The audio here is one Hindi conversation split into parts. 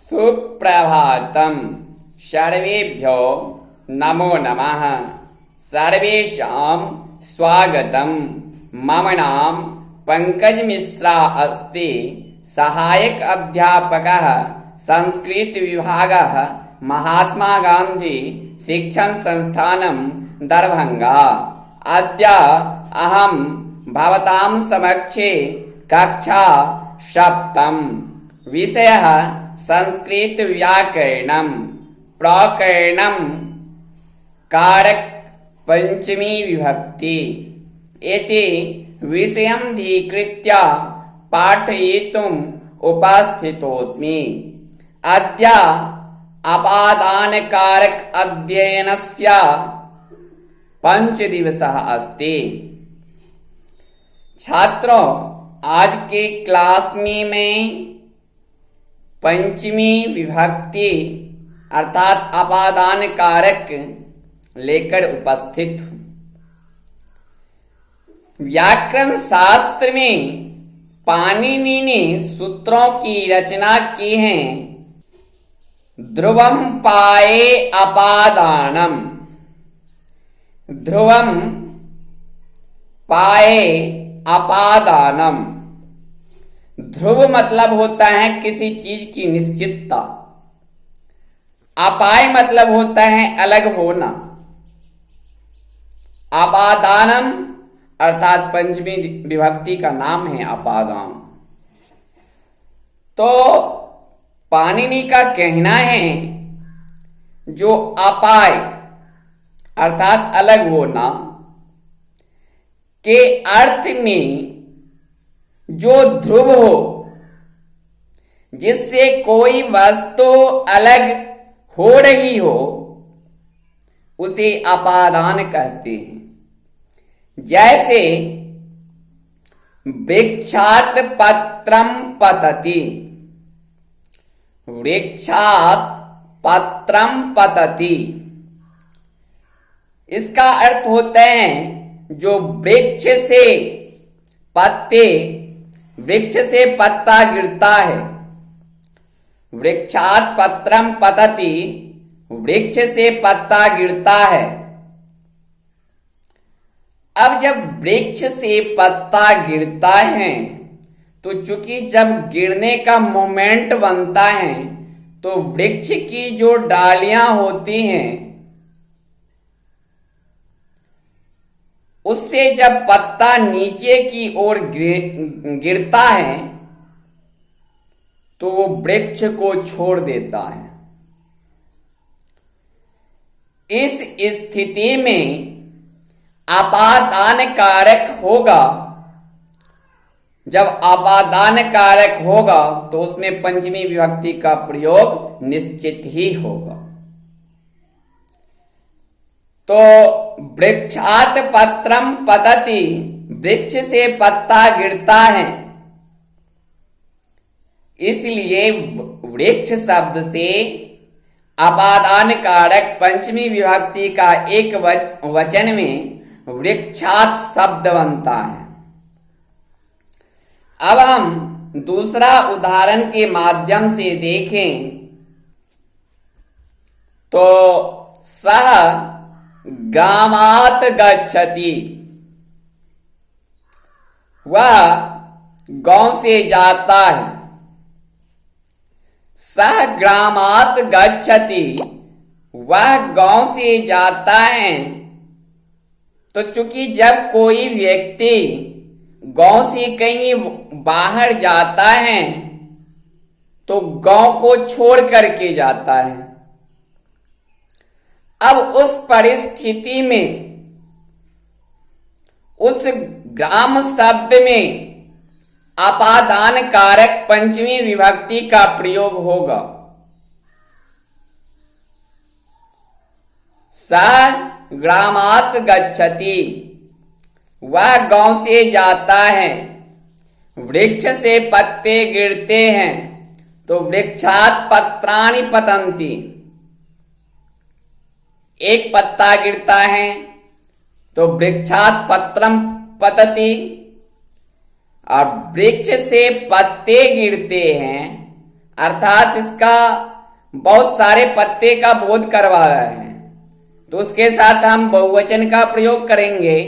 सुप्रभातम्। सर्वेभ्यो नमो नमः। सर्वेषां स्वागतम्। मम नाम पंकज मिश्रा अस्ति। सहायक अध्यापकः संस्कृत विभागः महात्मा गांधी शिक्षण संस्थानं दरभंगा। अद्य अहं भवतां समक्षे कक्षा सप्तम विषयः संस्कृत व्याकरणं प्रकरणं कारक पंचमी विभक्ति इति विषयमधिकृत्य पाठयितुम् उपस्थितोऽस्मि। अद्य अपादानकारक अध्ययनस्य पंचदिवसः अस्ति। छात्रों, आज के क्लास में मैं पंचमी विभक्ति अर्थात अपादान कारक लेकर उपस्थित हूं। व्याकरण शास्त्र में पाणिनि ने सूत्रों की रचना की है। ध्रुवम पाये अपादानम। ध्रुवम पाये अपादानम। ध्रुव मतलब होता है किसी चीज की निश्चितता। अपाय मतलब होता है अलग होना। अपादानम अर्थात पंचमी विभक्ति का नाम है अपादान। तो पाणिनि का कहना है जो अपाय अर्थात अलग होना के अर्थ में जो ध्रुव हो, जिससे कोई वस्तु अलग हो रही हो, उसे अपादान कहते हैं। जैसे वृक्षात् पत्रम पतति। वृक्षात् पत्रम पतति इसका अर्थ होता है जो वृक्ष से पत्ते, वृक्ष से पत्ता गिरता है। वृक्षात् पत्रम पतति वृक्ष से पत्ता गिरता है। अब जब वृक्ष से पत्ता गिरता है तो चूंकि जब गिरने का मोमेंट बनता है तो वृक्ष की जो डालियां होती हैं उससे जब पत्ता नीचे की ओर गिरता है तो वो वृक्ष को छोड़ देता है। इस स्थिति में अपादान कारक होगा। जब अपादान कारक होगा तो उसमें पंचमी विभक्ति का प्रयोग निश्चित ही होगा। तो वृक्षात् पत्रम पतति वृक्ष से पत्ता गिरता है, इसलिए वृक्ष शब्द से अपादान कारक पंचमी विभक्ति का एक वचन में वृक्षात् शब्द बनता है। अब हम दूसरा उदाहरण के माध्यम से देखें तो सह ग्रामात् गच्छति। वह गांव से जाता है। सह ग्रामात् गच्छति वह गांव से जाता है। तो चूंकि जब कोई व्यक्ति गांव से कहीं बाहर जाता है तो गांव को छोड़ करके जाता है। अब उस परिस्थिति में उस ग्राम शब्द में अपादान कारक पंचमी विभक्ति का प्रयोग होगा। सः ग्रामात् गच्छति वह गांव से जाता है। वृक्ष से पत्ते गिरते हैं तो वृक्षात् पत्राणि पतन्ति। एक पत्ता गिरता है तो वृक्षात् पत्रम पतति। और वृक्ष से पत्ते गिरते हैं अर्थात इसका बहुत सारे पत्ते का बोध करवा रहे हैं। तो उसके साथ हम बहुवचन का प्रयोग करेंगे,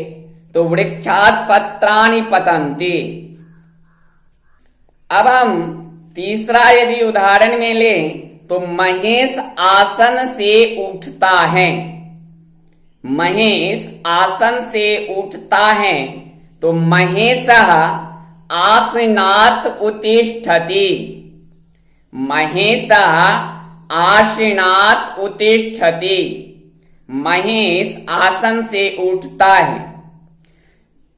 तो वृक्षात पत्राणि पतन्ति। अब हम तीसरा यदि उदाहरण में लें तो महेश आसन से उठता है। महेश आसन से उठता है, तो महेशः आसनात् उत्तिष्ठति। महेशः आसनात् उत्तिष्ठति। महेश आसन से उठता है।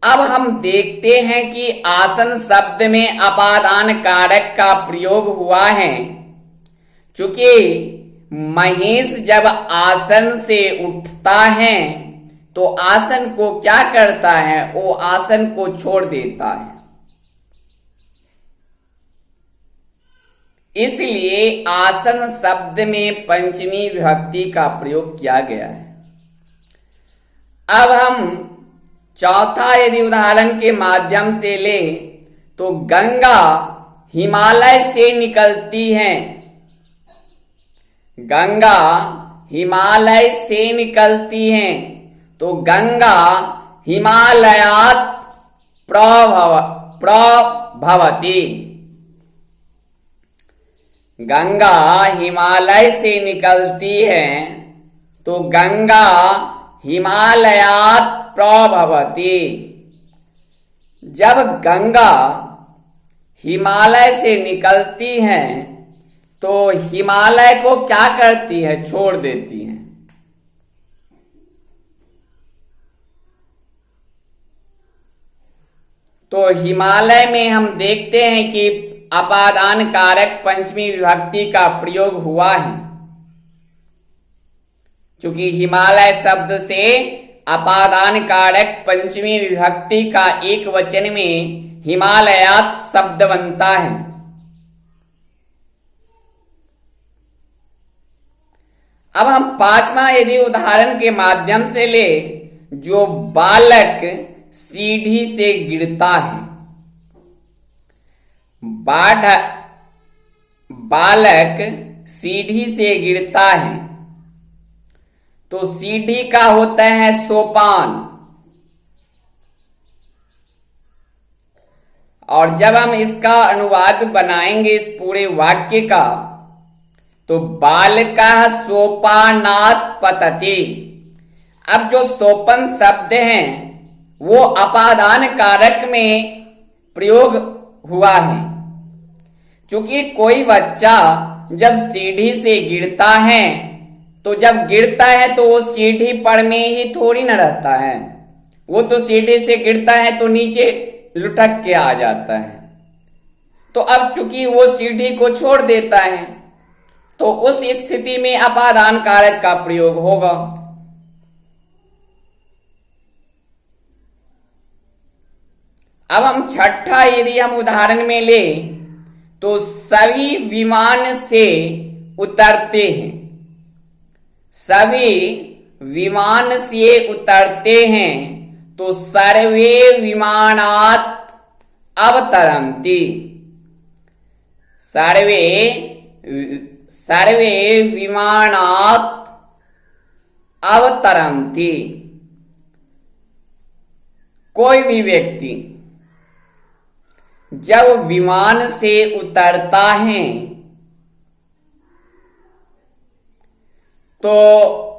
अब हम देखते हैं कि आसन शब्द में अपादान कारक का प्रयोग हुआ है। चूंकि महेश जब आसन से उठता है तो आसन को क्या करता है, वो आसन को छोड़ देता है। इसलिए आसन शब्द में पंचमी विभक्ति का प्रयोग किया गया है। अब हम चौथा यदि उदाहरण के माध्यम से ले तो गंगा हिमालय से निकलती है। गंगा हिमालय से निकलती है, तो गंगा हिमालयात् प्रभवति। गंगा हिमालय से निकलती है, तो गंगा हिमालयात् प्रभवति। जब गंगा हिमालय से निकलती है तो हिमालय को क्या करती है, छोड़ देती है। तो हिमालय में हम देखते हैं कि अपादान कारक पंचमी विभक्ति का प्रयोग हुआ है। चूंकि हिमालय शब्द से अपादान कारक पंचमी विभक्ति का एक वचन में हिमालयात् शब्द बनता है। अब हम पांचवा यदि उदाहरण के माध्यम से ले, जो बालक सीढ़ी से गिरता है। बालक सीढ़ी से गिरता है, तो सीढ़ी का होता है सोपान। और जब हम इसका अनुवाद बनाएंगे इस पूरे वाक्य का, तो बालकः सोपानात् पतति। अब जो सोपन शब्द है वो अपादान कारक में प्रयोग हुआ है। क्योंकि कोई बच्चा जब सीढ़ी से गिरता है, तो जब गिरता है तो वो सीढ़ी पर में ही थोड़ी न रहता है, वो तो सीढ़ी से गिरता है तो नीचे लुढ़क के आ जाता है। तो अब चूंकि वो सीढ़ी को छोड़ देता है, तो उस स्थिति में अपादान कारक का प्रयोग होगा। अब हम छठा यदि हम उदाहरण में ले, तो सभी विमान से उतरते हैं। सभी विमान से उतरते हैं, तो सर्वे विमानात् अवतरन्ति। सर्वे विमानात् अवतरन्ति। कोई भी व्यक्ति जब विमान से उतरता है तो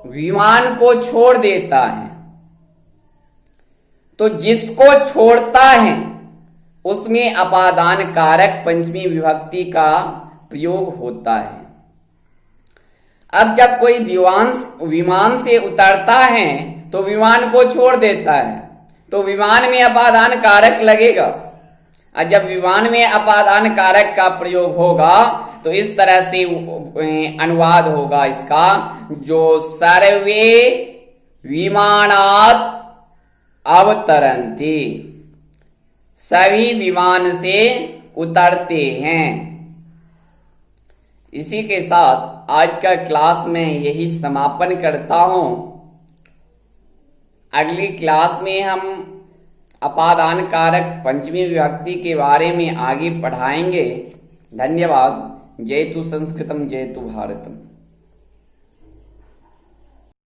विमान को छोड़ देता है। तो जिसको छोड़ता है उसमें अपादान कारक पंचमी विभक्ति का प्रयोग होता है। अब जब कोई विमान से उतरता है तो विमान को छोड़ देता है, तो विमान में अपादान कारक लगेगा। और जब विमान में अपादान कारक का प्रयोग होगा तो इस तरह से अनुवाद होगा इसका, जो सर्वे विमानात् अवतरन्ति। सभी विमान से उतरते हैं। इसी के साथ आज का क्लास में यही समापन करता हूं। अगली क्लास में हम अपादान कारक पंचमी विभक्ति के बारे में आगे पढ़ाएंगे। धन्यवाद। जयतु संस्कृतम जयतु भारतम।